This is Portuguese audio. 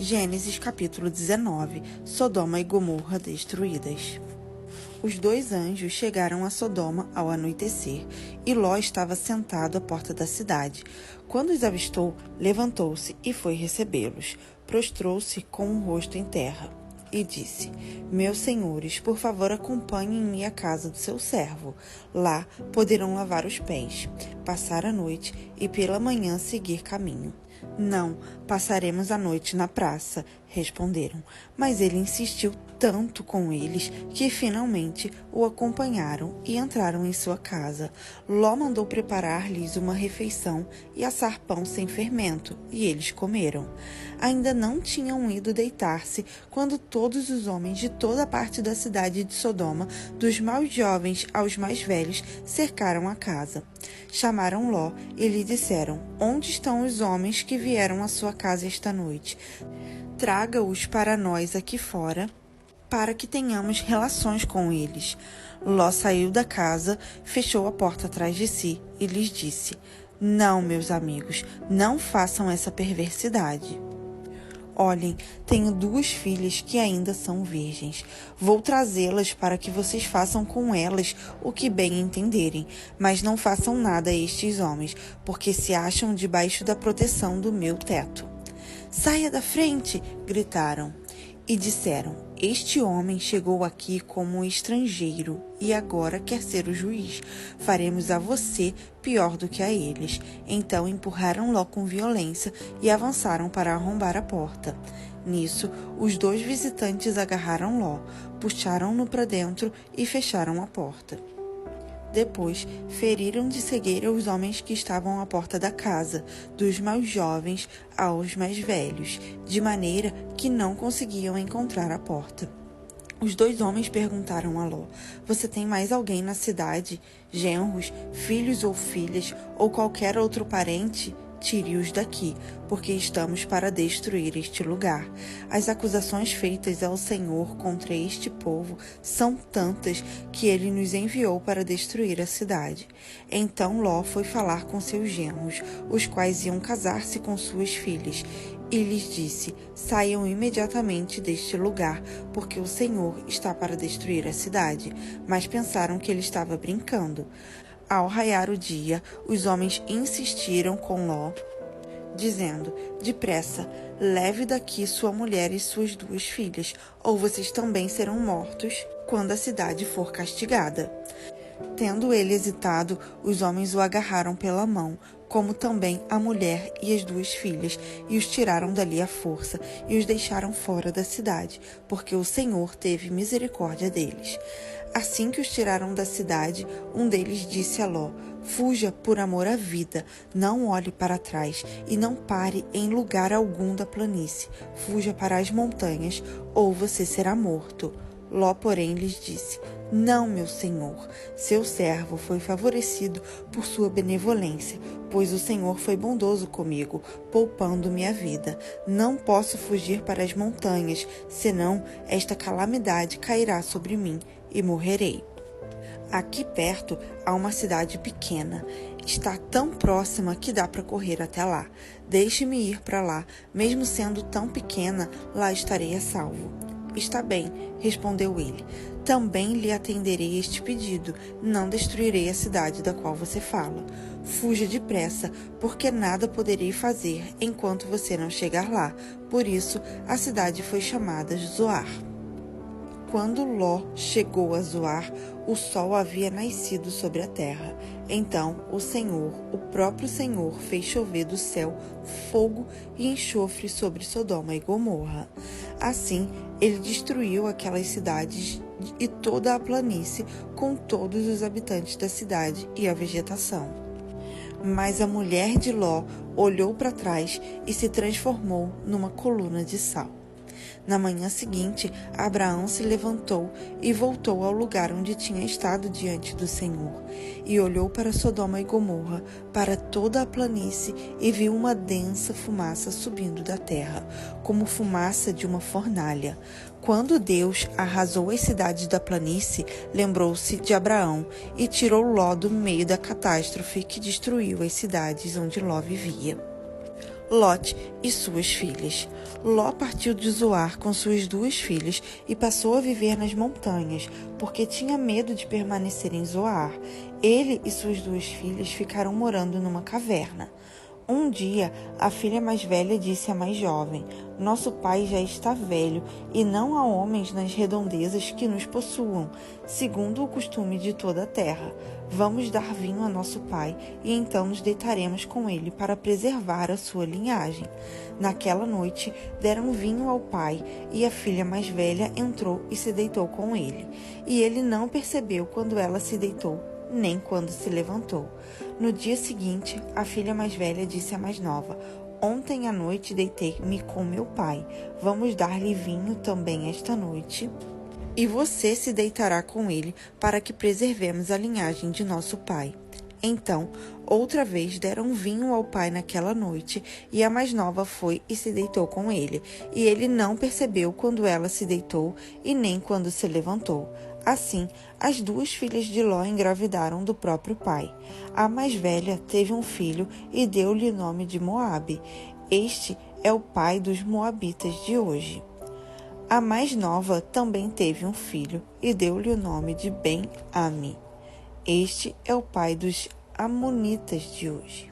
Gênesis capítulo 19. Sodoma e Gomorra destruídas. Os 2 anjos chegaram a Sodoma ao anoitecer, e Ló estava sentado à porta da cidade. Quando os avistou, levantou-se e foi recebê-los. Prostrou-se com o rosto em terra e disse: Meus senhores, por favor, acompanhem-me à casa do seu servo. Lá poderão lavar os pés, passar a noite e pela manhã seguir caminho. Não, passaremos a noite na praça, responderam. Mas ele insistiu tanto com eles que finalmente o acompanharam e entraram em sua casa. Ló mandou preparar-lhes uma refeição e assar pão sem fermento, e eles comeram. Ainda não tinham ido deitar-se quando todos os homens de toda a parte da cidade de Sodoma, dos mais jovens aos mais velhos, cercaram a casa. Chamaram Ló e lhe disseram: Onde estão os homens que vieram à sua casa esta noite? Traga-os para nós aqui fora, para que tenhamos relações com eles. Ló saiu da casa, fechou a porta atrás de si e lhes disse: Não, meus amigos, não façam essa perversidade. Olhem, tenho 2 filhas que ainda são virgens. Vou trazê-las para que vocês façam com elas o que bem entenderem, mas não façam nada a estes homens, porque se acham debaixo da proteção do meu teto. Saia da frente! Gritaram. E disseram: Este homem chegou aqui como um estrangeiro e agora quer ser o juiz. Faremos a você pior do que a eles. Então empurraram Ló com violência e avançaram para arrombar a porta. Nisso, os 2 visitantes agarraram Ló, puxaram-no para dentro e fecharam a porta. Depois, feriram de cegueira os homens que estavam à porta da casa, dos mais jovens aos mais velhos, de maneira que não conseguiam encontrar a porta. Os 2 homens perguntaram a Ló: Você tem mais alguém na cidade? Genros, filhos ou filhas, ou qualquer outro parente? Tire-os daqui, porque estamos para destruir este lugar. As acusações feitas ao Senhor contra este povo são tantas que ele nos enviou para destruir a cidade. Então Ló foi falar com seus genros, os quais iam casar-se com suas filhas, e lhes disse: Saiam imediatamente deste lugar, porque o Senhor está para destruir a cidade. Mas pensaram que ele estava brincando. Ao raiar o dia, os homens insistiram com Ló, dizendo: Depressa, leve daqui sua mulher e suas 2 filhas, ou vocês também serão mortos quando a cidade for castigada. Tendo ele hesitado, os homens o agarraram pela mão, como também a mulher e as 2 filhas, e os tiraram dali à força, e os deixaram fora da cidade, porque o Senhor teve misericórdia deles. Assim que os tiraram da cidade, um deles disse a Ló: Fuja por amor à vida, não olhe para trás e não pare em lugar algum da planície. Fuja para as montanhas, ou você será morto. Ló, porém, lhes disse: Não, meu senhor, seu servo foi favorecido por sua benevolência, pois o Senhor foi bondoso comigo, poupando-me a vida. Não posso fugir para as montanhas, senão esta calamidade cairá sobre mim e morrerei. Aqui perto há uma cidade pequena. Está tão próxima que dá para correr até lá. Deixe-me ir para lá, mesmo sendo tão pequena, lá estarei a salvo. Está bem, respondeu ele. Também lhe atenderei este pedido. Não destruirei a cidade da qual você fala. Fuja depressa, porque nada poderei fazer enquanto você não chegar lá. Por isso, a cidade foi chamada Zoar. Quando Ló chegou a Zoar, o sol havia nascido sobre a terra. Então o Senhor, o próprio Senhor, fez chover do céu fogo e enxofre sobre Sodoma e Gomorra. Assim, ele destruiu aquelas cidades e toda a planície, com todos os habitantes da cidade e a vegetação. Mas a mulher de Ló olhou para trás e se transformou numa coluna de sal. Na manhã seguinte, Abraão se levantou e voltou ao lugar onde tinha estado diante do Senhor, e olhou para Sodoma e Gomorra, para toda a planície, e viu uma densa fumaça subindo da terra, como fumaça de uma fornalha. Quando Deus arrasou as cidades da planície, lembrou-se de Abraão e tirou Ló do meio da catástrofe que destruiu as cidades onde Ló vivia. Lote e suas filhas. Ló partiu de Zoar com suas 2 filhas e passou a viver nas montanhas, porque tinha medo de permanecer em Zoar. Ele e suas 2 filhas ficaram morando numa caverna. Um dia, a filha mais velha disse à mais jovem: Nosso pai já está velho, e não há homens nas redondezas que nos possuam, segundo o costume de toda a terra. Vamos dar vinho a nosso pai, e então nos deitaremos com ele para preservar a sua linhagem. Naquela noite, deram vinho ao pai, e a filha mais velha entrou e se deitou com ele. E ele não percebeu quando ela se deitou, nem quando se levantou. No dia seguinte, a filha mais velha disse à mais nova: Ontem à noite deitei-me com meu pai. Vamos dar-lhe vinho também esta noite? E você se deitará com ele, para que preservemos a linhagem de nosso pai. Então, outra vez deram vinho ao pai naquela noite, e a mais nova foi e se deitou com ele. E ele não percebeu quando ela se deitou, e nem quando se levantou. Assim, as 2 filhas de Ló engravidaram do próprio pai. A mais velha teve um filho e deu-lhe o nome de Moabe. Este é o pai dos moabitas de hoje. A mais nova também teve um filho e deu-lhe o nome de Ben-Ami. Este é o pai dos amonitas de hoje.